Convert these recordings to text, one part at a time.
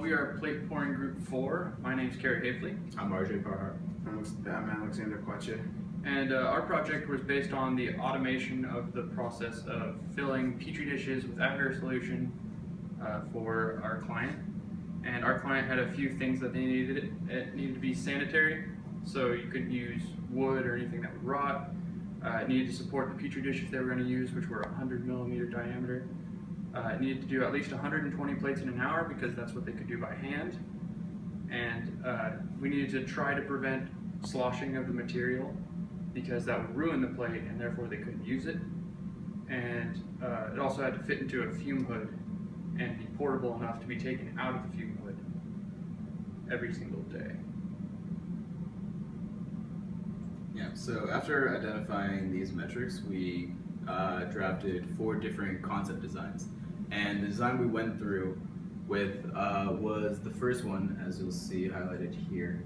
we are plate pouring group 4. My name's Kerry Hafley. I'm RJ Parhart. I'm Alexander Quache. And our project was based on the automation of the process of filling Petri dishes with agar solution for our client. And our client had a few things that they needed. It needed to be sanitary, so you couldn't use wood or anything that would rot. It needed to support the Petri dishes they were going to use, which were 100 millimeter diameter. It needed to do at least 120 plates in an hour because that's what they could do by hand. And we needed to try to prevent sloshing of the material because that would ruin the plate and therefore they couldn't use it. And it also had to fit into a fume hood and be portable enough to be taken out of the fume hood every single day. Yeah, so after identifying these metrics, we drafted 4 different concept designs. And the design we went through with was the first one, as you'll see highlighted here,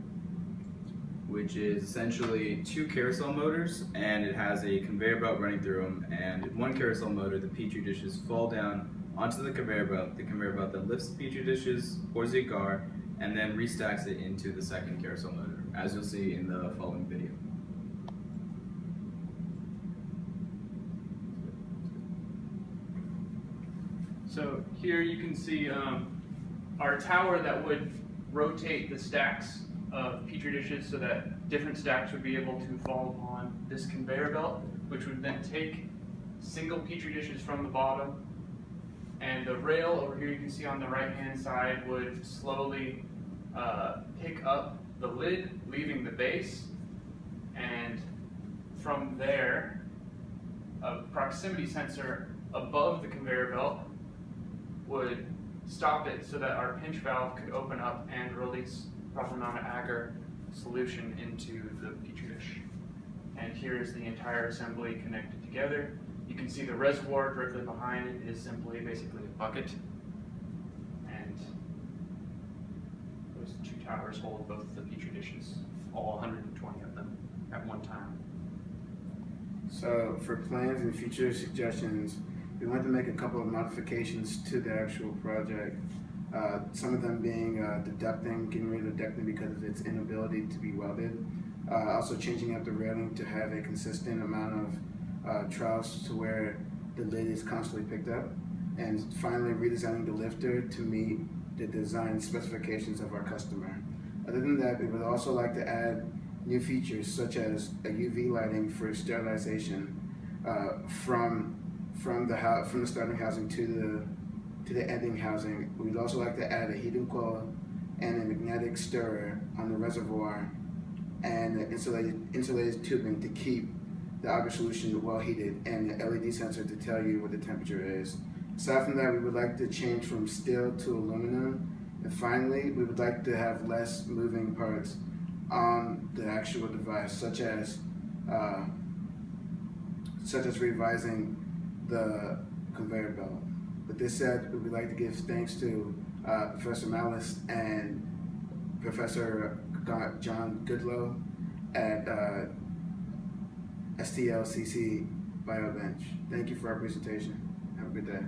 which is essentially 2 carousel motors, and it has a conveyor belt running through them. And in one carousel motor, the Petri dishes fall down onto the conveyor belt. The conveyor belt then lifts the Petri dishes, pours the agar, and then restacks it into the second carousel motor, as you'll see in the following video. So here you can see our tower that would rotate the stacks of Petri dishes so that different stacks would be able to fall upon this conveyor belt, which would then take single Petri dishes from the bottom, and the rail over here you can see on the right hand side would slowly pick up the lid, leaving the base, and from there a proximity sensor above the conveyor belt would stop it so that our pinch valve could open up and release proper amount of agar solution into the Petri dish. And here is the entire assembly connected together. You can see the reservoir directly behind it is simply basically a bucket. And those 2 towers hold both the Petri dishes, all 120 of them at one time. So for plans and future suggestions, we want to make a couple of modifications to the actual project. Some of them being the ducting, getting rid of the ducting because of its inability to be welded. Also changing up the railing to have a consistent amount of troughs to where the lid is constantly picked up. And finally redesigning the lifter to meet the design specifications of our customer. Other than that, we would also like to add new features such as a UV lighting for sterilization from the starting housing to the ending housing. We'd also like to add a heating coil and a magnetic stirrer on the reservoir and insulated tubing to keep the agar solution well heated and the LED sensor to tell you what the temperature is. Aside from that, we would like to change from steel to aluminum. And finally, we would like to have less moving parts on the actual device, such as revising the conveyor belt. With this said, we would like to give thanks to Professor Malice and Professor John Goodlow at STLCC BioBench. Thank you for our presentation. Have a good day.